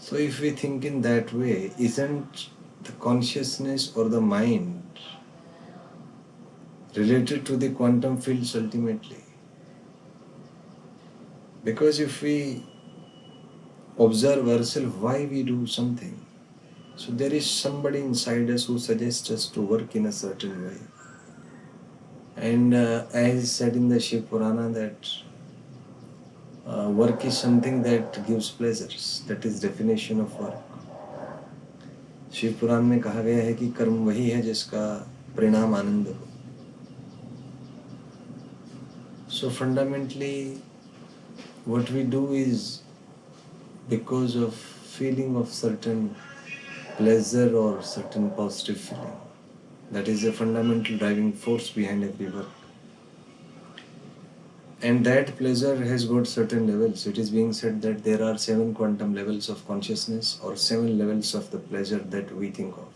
So if we think in that way, isn't the consciousness or the mind related to the quantum fields ultimately? Because if we observe ourselves why we do something, so there is somebody inside us who suggests us to work in a certain way. And as said in the Shiv Purana that work is something that gives pleasures. That is definition of work. Shiv पुराण में कहा गया है कि कर्म वही है जिसका परिणाम आनंद हो. So fundamentally what we do is because of feeling of certain pleasure or certain positive feeling. That is a fundamental driving force behind every work. And that pleasure has got certain levels. It is being said that there are 7 quantum levels of consciousness or 7 levels of the pleasure that we think of.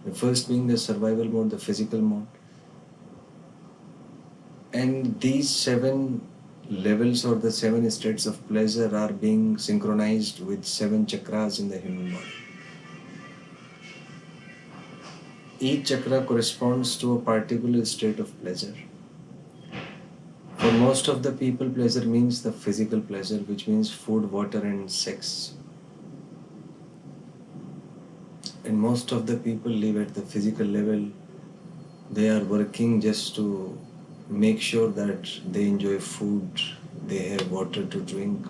The first being the survival mode, the physical mode. And these 7 levels or the 7 states of pleasure are being synchronized with 7 chakras in the human body. Each chakra corresponds to a particular state of pleasure. For most of the people, pleasure means the physical pleasure, which means food, water and sex. And most of the people live at the physical level. They are working just to make sure that they enjoy food, they have water to drink,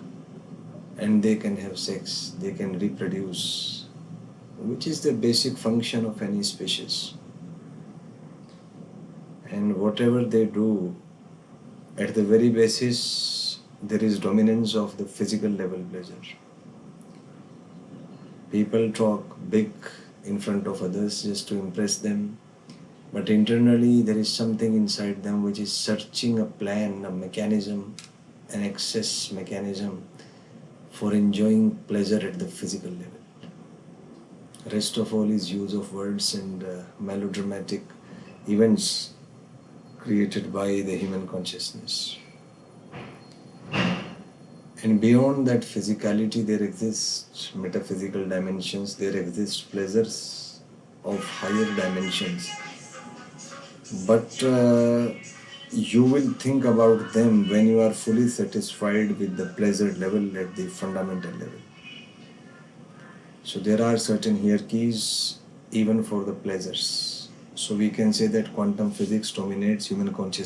and they can have sex, they can reproduce, which is the basic function of any species. And whatever they do, at the very basis, there is dominance of the physical level pleasure. People talk big in front of others just to impress them, but internally there is something inside them which is searching a plan, a mechanism, an access mechanism for enjoying pleasure at the physical level. Rest of all is use of words and melodramatic events created by the human consciousness. And beyond that physicality, there exist metaphysical dimensions, there exist pleasures of higher dimensions. But you will think about them when you are fully satisfied with the pleasure level at the fundamental level. So there are certain hierarchies even for the pleasures. So we can say that quantum physics dominates human consciousness.